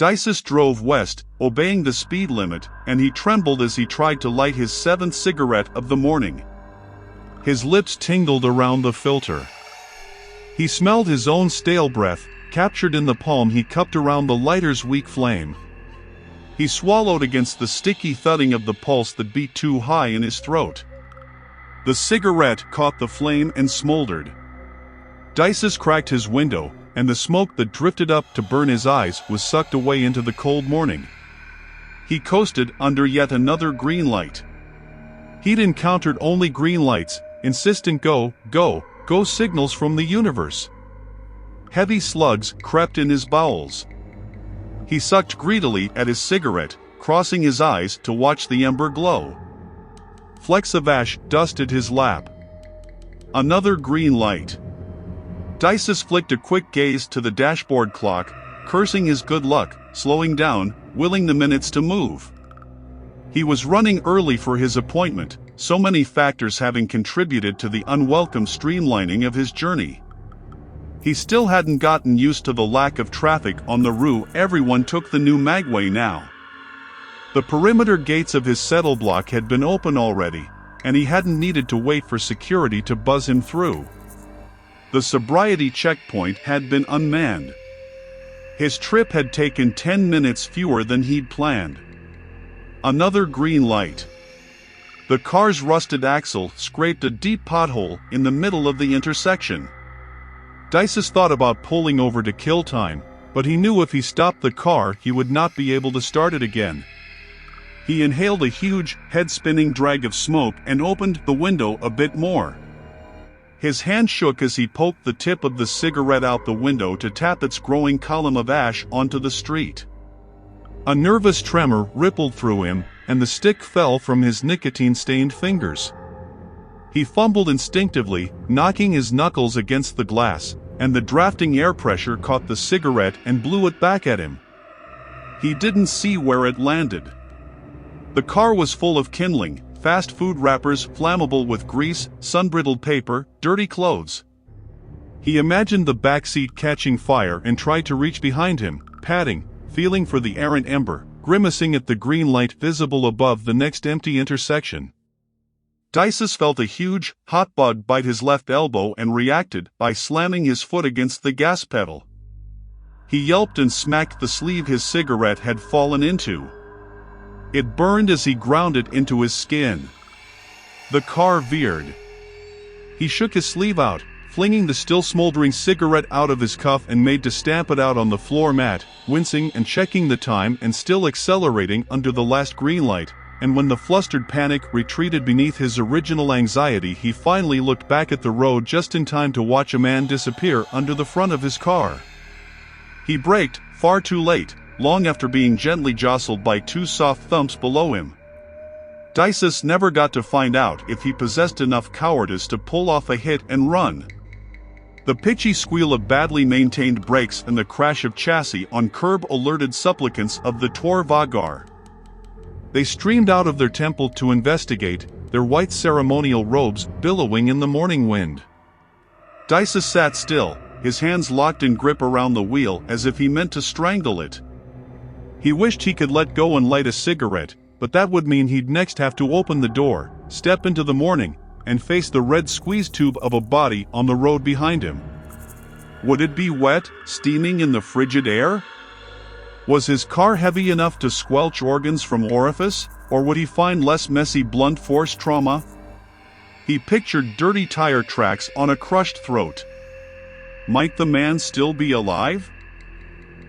Dysus drove west, obeying the speed limit, and he trembled as he tried to light his 7th cigarette of the morning. His lips tingled around the filter. He smelled his own stale breath, captured in the palm he cupped around the lighter's weak flame. He swallowed against the sticky thudding of the pulse that beat too high in his throat. The cigarette caught the flame and smoldered. Dysus cracked his window, and the smoke that drifted up to burn his eyes was sucked away into the cold morning. He coasted under yet another green light. He'd encountered only green lights, insistent go, go, go signals from the universe. Heavy slugs crept in his bowels. He sucked greedily at his cigarette, crossing his eyes to watch the ember glow. Flecks of ash dusted his lap. Another green light. Dysus flicked a quick gaze to the dashboard clock, cursing his good luck, slowing down, willing the minutes to move. He was running early for his appointment, so many factors having contributed to the unwelcome streamlining of his journey. He still hadn't gotten used to the lack of traffic on the Rue. Everyone took the new Magway now. The perimeter gates of his settle block had been open already, and he hadn't needed to wait for security to buzz him through. The sobriety checkpoint had been unmanned. His trip had taken 10 minutes fewer than he'd planned. Another green light. The car's rusted axle scraped a deep pothole in the middle of the intersection. Dysus thought about pulling over to kill time, but he knew if he stopped the car he would not be able to start it again. He inhaled a huge, head-spinning drag of smoke and opened the window a bit more. His hand shook as he poked the tip of the cigarette out the window to tap its growing column of ash onto the street. A nervous tremor rippled through him, and the stick fell from his nicotine-stained fingers. He fumbled instinctively, knocking his knuckles against the glass, and the drafting air pressure caught the cigarette and blew it back at him. He didn't see where it landed. The car was full of kindling, fast food wrappers flammable with grease, sun-brittled paper, dirty clothes. He imagined the backseat catching fire and tried to reach behind him, patting, feeling for the errant ember, grimacing at the green light visible above the next empty intersection. Dysus felt a huge, hot bug bite his left elbow and reacted by slamming his foot against the gas pedal. He yelped and smacked the sleeve his cigarette had fallen into. It burned as he ground it into his skin. The car veered. He shook his sleeve out, flinging the still smoldering cigarette out of his cuff and made to stamp it out on the floor mat, wincing and checking the time and still accelerating under the last green light. And when the flustered panic retreated beneath his original anxiety, he finally looked back at the road just in time to watch a man disappear under the front of his car. He braked, far too late, long after being gently jostled by 2 soft thumps below him. Dysus never got to find out if he possessed enough cowardice to pull off a hit and run. The pitchy squeal of badly maintained brakes and the crash of chassis on curb alerted supplicants of the Tor Vagar. They streamed out of their temple to investigate, their white ceremonial robes billowing in the morning wind. Dysus sat still, his hands locked in grip around the wheel as if he meant to strangle it. He wished he could let go and light a cigarette, but that would mean he'd next have to open the door, step into the morning, and face the red squeeze tube of a body on the road behind him. Would it be wet, steaming in the frigid air? Was his car heavy enough to squelch organs from orifice, or would he find less messy blunt force trauma? He pictured dirty tire tracks on a crushed throat. Might the man still be alive?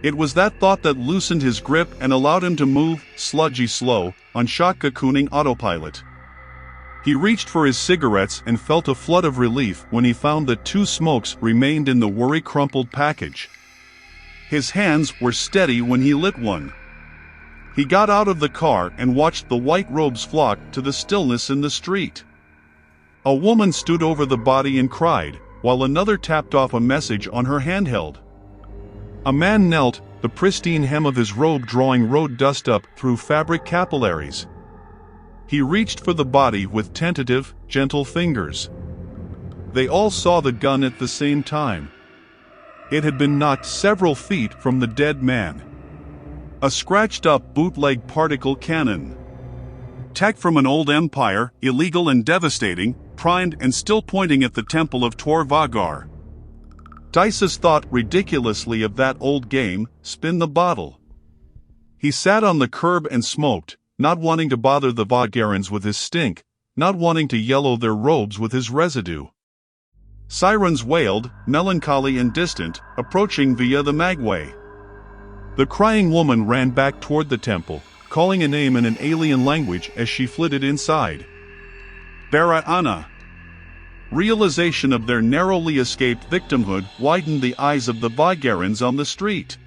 It was that thought that loosened his grip and allowed him to move, sludgy slow, on shock cocooning autopilot. He reached for his cigarettes and felt a flood of relief when he found that 2 smokes remained in the worry-crumpled package. His hands were steady when he lit one. He got out of the car and watched the white robes flock to the stillness in the street. A woman stood over the body and cried, while another tapped off a message on her handheld. A man knelt, the pristine hem of his robe drawing road dust up through fabric capillaries. He reached for the body with tentative, gentle fingers. They all saw the gun at the same time. It had been knocked several feet from the dead man. A scratched-up bootleg particle cannon. Tech from an old empire, illegal and devastating, primed and still pointing at the temple of Tor Vagar. Dysus thought ridiculously of that old game, spin the bottle. He sat on the curb and smoked, not wanting to bother the Vagarans with his stink, not wanting to yellow their robes with his residue. Sirens wailed, melancholy and distant, approaching via the Magway. The crying woman ran back toward the temple, calling a name in an alien language as she flitted inside. Bara'ana. Realization of their narrowly escaped victimhood widened the eyes of the Vagarans on the street.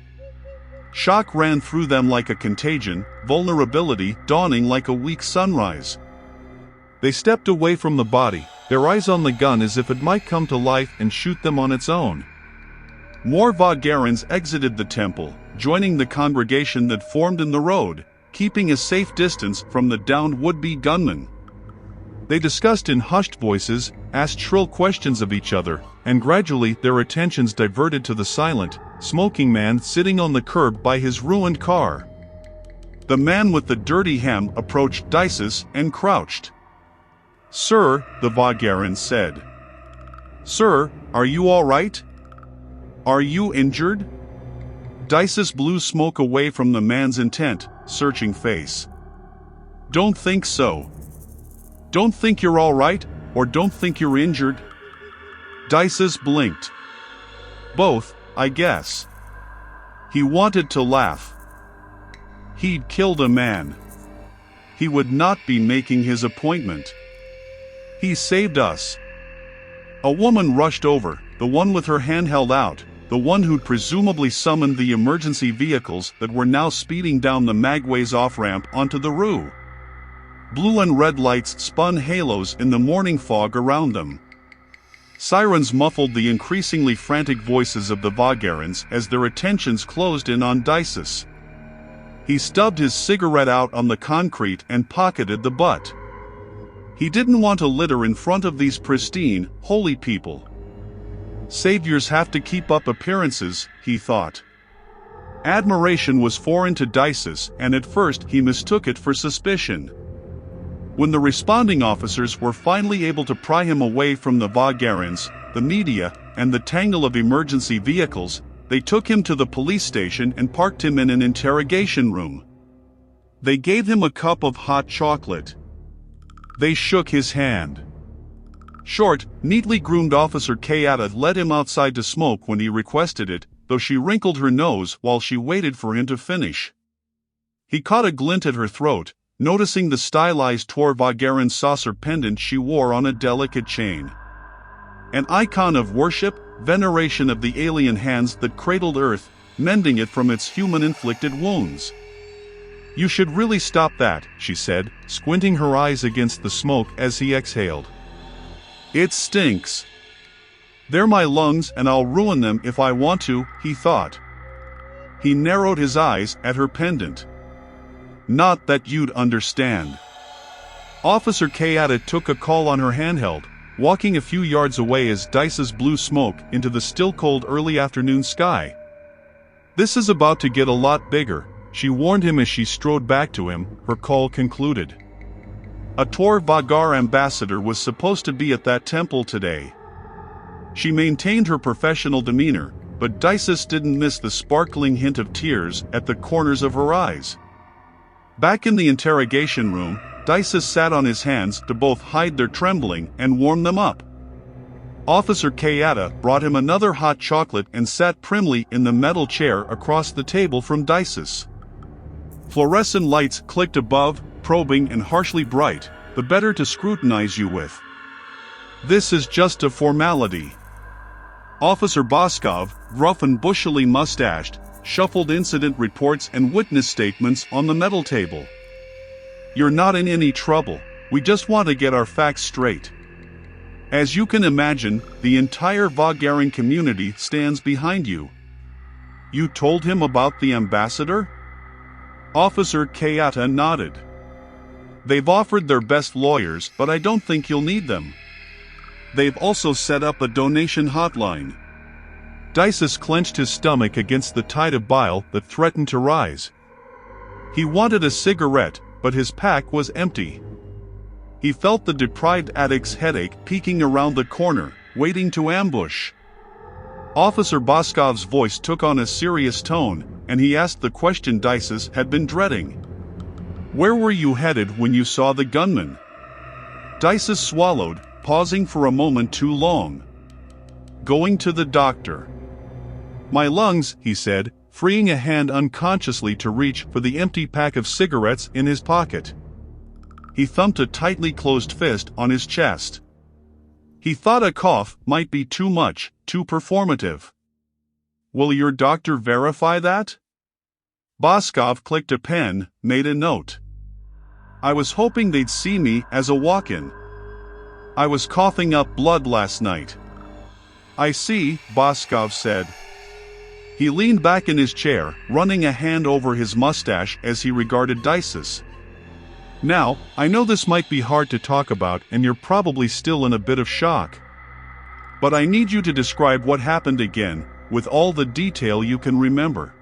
Shock ran through them like a contagion, vulnerability dawning like a weak sunrise. They stepped away from the body, their eyes on the gun as if it might come to life and shoot them on its own. More Vagarans exited the temple, joining the congregation that formed in the road, keeping a safe distance from the downed would-be gunmen. They discussed in hushed voices, asked shrill questions of each other, and gradually their attentions diverted to the silent, smoking man sitting on the curb by his ruined car. The man with the dirty hem approached Dysus and crouched. "Sir," the Vagaran said. "Sir, are you all right? Are you injured?" Dysus blew smoke away from the man's intent, searching face. "Don't think so. Don't think you're all right, or don't think you're injured?" Dysus blinked. "Both, I guess." He wanted to laugh. He'd killed a man. He would not be making his appointment. He saved us. A woman rushed over, the one with her hand held out, the one who'd presumably summoned the emergency vehicles that were now speeding down the Magway's off-ramp onto the Rue. Blue and red lights spun halos in the morning fog around them. Sirens muffled the increasingly frantic voices of the Vagarans as their attentions closed in on Dysus. He stubbed his cigarette out on the concrete and pocketed the butt. He didn't want to litter in front of these pristine, holy people. Saviors have to keep up appearances, he thought. Admiration was foreign to Dysus, and at first he mistook it for suspicion. When the responding officers were finally able to pry him away from the Vagarans, the media, and the tangle of emergency vehicles, they took him to the police station and parked him in an interrogation room. They gave him a cup of hot chocolate. They shook his hand. Short, neatly groomed Officer Kayata led him outside to smoke when he requested it, though she wrinkled her nose while she waited for him to finish. He caught a glint at her throat, noticing the stylized Tor Vagaran saucer pendant she wore on a delicate chain. An icon of worship, veneration of the alien hands that cradled Earth, mending it from its human-inflicted wounds. "You should really stop that," she said, squinting her eyes against the smoke as he exhaled. "It stinks. They're my lungs and I'll ruin them if I want to," he thought. He narrowed his eyes at her pendant. "Not that you'd understand." Officer Kayata took a call on her handheld, walking a few yards away as Dysus blew smoke into the still cold early afternoon sky. "This is about to get a lot bigger," she warned him as she strode back to him, her call concluded. A Tor Vagar ambassador was supposed to be at that temple today. She maintained her professional demeanor, but Dysus didn't miss the sparkling hint of tears at the corners of her eyes. Back in the interrogation room, Dysus sat on his hands to both hide their trembling and warm them up. Officer Kayata brought him another hot chocolate and sat primly in the metal chair across the table from Dysus. Fluorescent lights clicked above, probing and harshly bright, the better to scrutinize you with. "This is just a formality." Officer Boskov, rough and bushily mustached, shuffled incident reports and witness statements on the metal table. "You're not in any trouble, we just want to get our facts straight. As you can imagine, the entire Vagaran community stands behind you." "You told him about the ambassador?" Officer Kayata nodded. "They've offered their best lawyers, but I don't think you'll need them. They've also set up a donation hotline." Dysus clenched his stomach against the tide of bile that threatened to rise. He wanted a cigarette, but his pack was empty. He felt the deprived addict's headache peeking around the corner, waiting to ambush. Officer Boskov's voice took on a serious tone, and he asked the question Dysus had been dreading. "Where were you headed when you saw the gunman?" Dysus swallowed, pausing for a moment too long. "Going to the doctor." "My lungs," he said, freeing a hand unconsciously to reach for the empty pack of cigarettes in his pocket. He thumped a tightly closed fist on his chest. He thought a cough might be too much, too performative. "Will your doctor verify that?" Boskov clicked a pen, made a note. "I was hoping they'd see me as a walk-in. I was coughing up blood last night." "I see," Boskov said. He leaned back in his chair, running a hand over his mustache as he regarded Dysus. "Now, I know this might be hard to talk about and you're probably still in a bit of shock. But I need you to describe what happened again, with all the detail you can remember.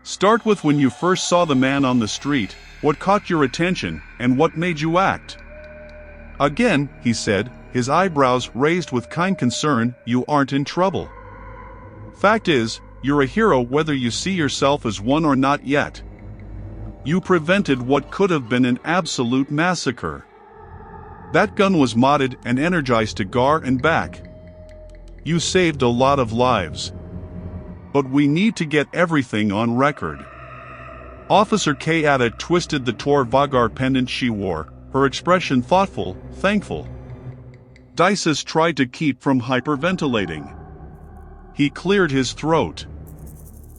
Start with when you first saw the man on the street, what caught your attention, and what made you act." "Again," he said, his eyebrows raised with kind concern, "you aren't in trouble. Fact is, you're a hero whether you see yourself as one or not yet. You prevented what could have been an absolute massacre. That gun was modded and energized to gar and back. You saved a lot of lives. But we need to get everything on record." Officer Kayada twisted the Tor Vagar pendant she wore, her expression thoughtful, thankful. Dysus tried to keep from hyperventilating. He cleared his throat.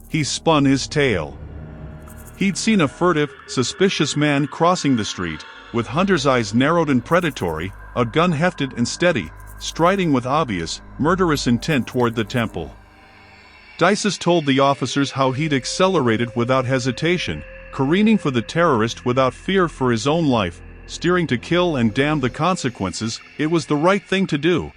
He spun his tail. He'd seen a furtive, suspicious man crossing the street, with hunter's eyes narrowed and predatory, a gun hefted and steady, striding with obvious, murderous intent toward the temple. Dysus told the officers how he'd accelerated without hesitation, careening for the terrorist without fear for his own life, steering to kill and damn the consequences. It was the right thing to do.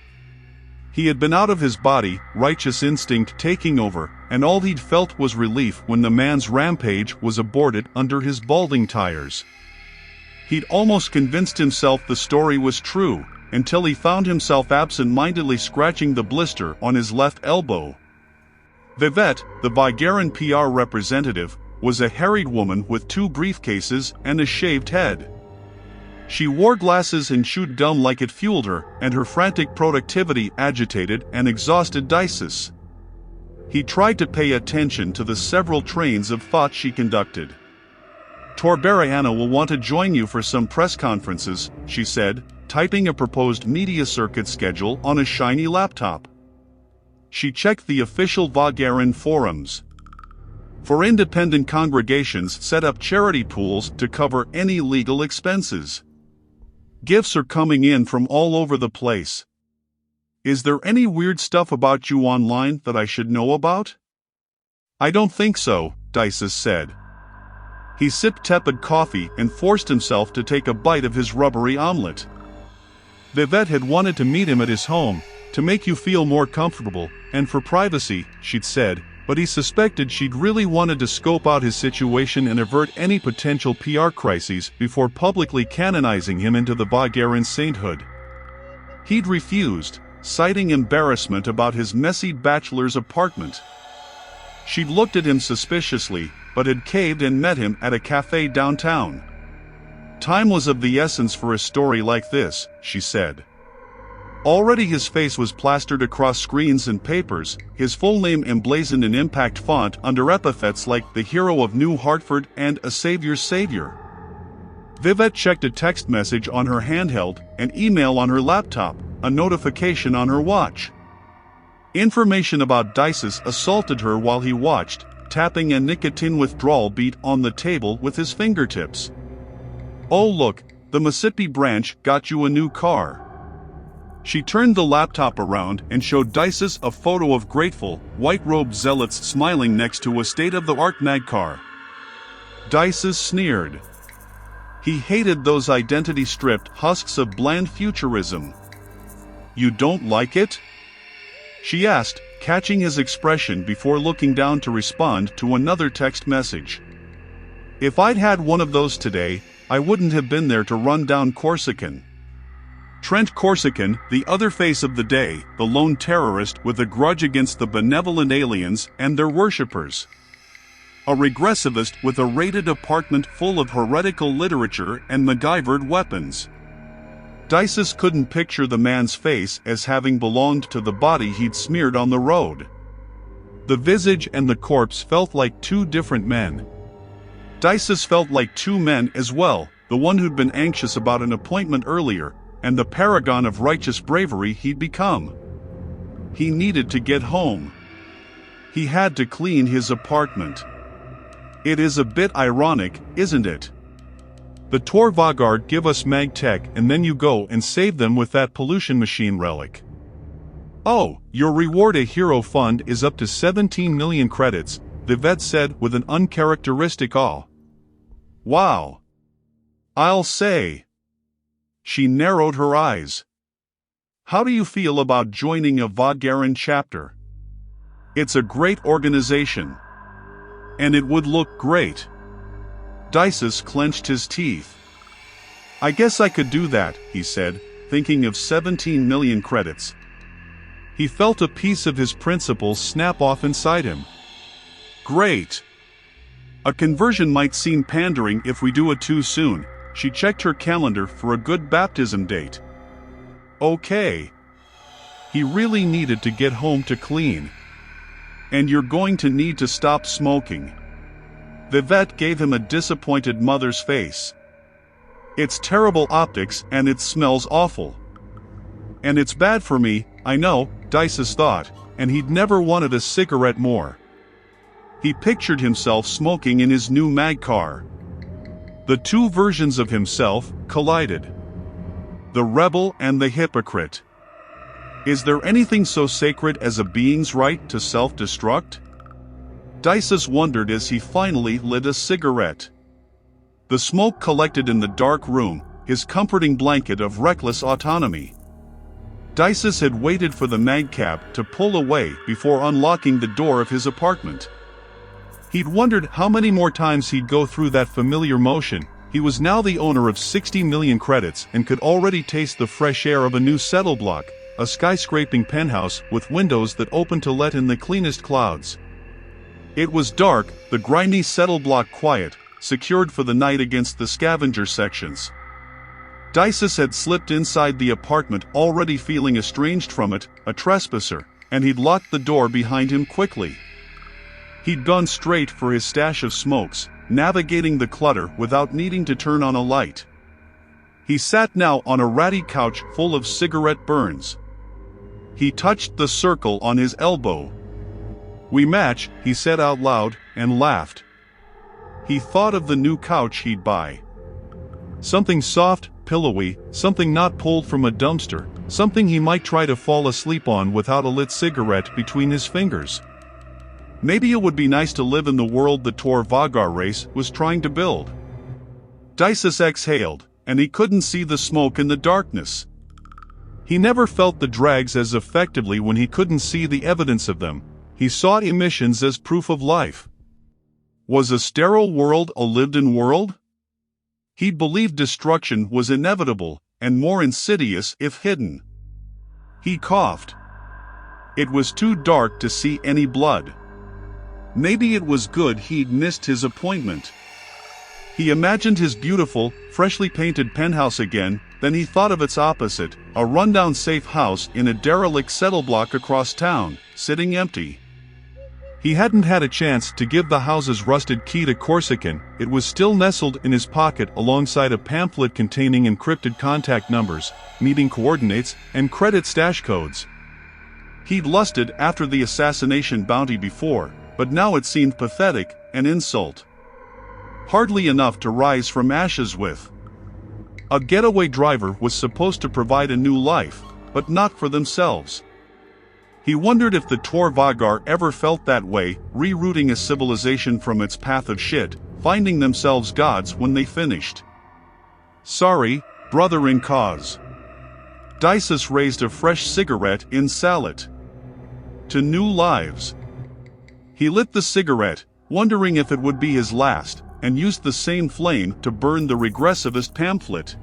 He had been out of his body, righteous instinct taking over, and all he'd felt was relief when the man's rampage was aborted under his balding tires. He'd almost convinced himself the story was true, until he found himself absent-mindedly scratching the blister on his left elbow. Vivette, the Bulgarian PR representative, was a harried woman with 2 briefcases and a shaved head. She wore glasses and chewed gum like it fueled her, and her frantic productivity agitated and exhausted Dysus. He tried to pay attention to the several trains of thought she conducted. "Torberiana will want to join you for some press conferences," she said, typing a proposed media circuit schedule on a shiny laptop. She checked the official Bulgarian forums. For independent congregations set up charity pools to cover any legal expenses. Gifts are coming in from all over the place. "Is there any weird stuff about you online that I should know about?" "I don't think so," Dysus said. He sipped tepid coffee and forced himself to take a bite of his rubbery omelet. Vivette had wanted to meet him at his home, to make you feel more comfortable, and for privacy, she'd said, but he suspected she'd really wanted to scope out his situation and avert any potential PR crises before publicly canonizing him into the Bulgarian sainthood. He'd refused, citing embarrassment about his messy bachelor's apartment. She'd looked at him suspiciously, but had caved and met him at a cafe downtown. Time was of the essence for a story like this, she said. Already his face was plastered across screens and papers, his full name emblazoned in impact font under epithets like the hero of New Hartford and a savior's savior. Vivette checked a text message on her handheld, an email on her laptop, a notification on her watch. Information about Dysus assaulted her while he watched, tapping a nicotine withdrawal beat on the table with his fingertips. "Oh look, the Mississippi branch got you a new car." She turned the laptop around and showed Dysus a photo of grateful, white-robed zealots smiling next to a state-of-the-art mag car. Dysus sneered. He hated those identity-stripped husks of bland futurism. "You don't like it?" she asked, catching his expression before looking down to respond to another text message. If I'd had one of those today, I wouldn't have been there to run down Corsican. Trent Corsican, the other face of the day, the lone terrorist with a grudge against the benevolent aliens and their worshippers. A regressivist with a raided apartment full of heretical literature and MacGyvered weapons. Dysus couldn't picture the man's face as having belonged to the body he'd smeared on the road. The visage and the corpse felt like two different men. Dysus felt like two men as well, the one who'd been anxious about an appointment earlier, and the paragon of righteous bravery he'd become. He needed to get home. He had to clean his apartment. It is a bit ironic, isn't it? The Tor Vagard give us mag tech and then you go and save them with that pollution machine relic. Oh, your reward a hero fund is up to 17 million credits, the vet said with an uncharacteristic awe. Wow. I'll say. She narrowed her eyes. How do you feel about joining a Vagaran chapter? It's a great organization. And it would look great. Dysus clenched his teeth. I guess I could do that, he said, thinking of 17 million credits. He felt a piece of his principles snap off inside him. Great. A conversion might seem pandering if we do it too soon. She checked her calendar for a good baptism date. Okay. He really needed to get home to clean. And you're going to need to stop smoking. The vet gave him a disappointed mother's face. It's terrible optics and it smells awful. And it's bad for me, I know, Dysus thought, and he'd never wanted a cigarette more. He pictured himself smoking in his new mag car. The two versions of himself collided. The rebel and the hypocrite. Is there anything so sacred as a being's right to self-destruct? Dysus wondered as he finally lit a cigarette. The smoke collected in the dark room, his comforting blanket of reckless autonomy. Dysus had waited for the magcab to pull away before unlocking the door of his apartment. He'd wondered how many more times he'd go through that familiar motion. He was now the owner of 60 million credits and could already taste the fresh air of a new settle block, a skyscraping penthouse with windows that opened to let in the cleanest clouds. It was dark, the grimy settle block quiet, secured for the night against the scavenger sections. Dysus had slipped inside the apartment already feeling estranged from it, a trespasser, and he'd locked the door behind him quickly. He'd gone straight for his stash of smokes, navigating the clutter without needing to turn on a light. He sat now on a ratty couch full of cigarette burns. He touched the circle on his elbow. We match, he said out loud, and laughed. He thought of the new couch he'd buy. Something soft, pillowy, something not pulled from a dumpster, something he might try to fall asleep on without a lit cigarette between his fingers. Maybe it would be nice to live in the world the Tor Vagar race was trying to build. Dysus exhaled, and he couldn't see the smoke in the darkness. He never felt the drags as effectively when he couldn't see the evidence of them. He saw emissions as proof of life. Was a sterile world a lived-in world? He'd believed destruction was inevitable, and more insidious if hidden. He coughed. It was too dark to see any blood. Maybe it was good he'd missed his appointment. He imagined his beautiful, freshly painted penthouse again, then he thought of its opposite, a rundown safe house in a derelict settle block across town, sitting empty. He hadn't had a chance to give the house's rusted key to Corsican. It was still nestled in his pocket alongside a pamphlet containing encrypted contact numbers, meeting coordinates, and credit stash codes. He'd lusted after the assassination bounty before, but now it seemed pathetic, an insult. Hardly enough to rise from ashes with. A getaway driver was supposed to provide a new life, but not for themselves. He wondered if the Tor Vagar ever felt that way, rerouting a civilization from its path of shit, finding themselves gods when they finished. Sorry, brother in cause. Dysus raised a fresh cigarette in salad. To new lives. He lit the cigarette, wondering if it would be his last, and used the same flame to burn the regressivist pamphlet.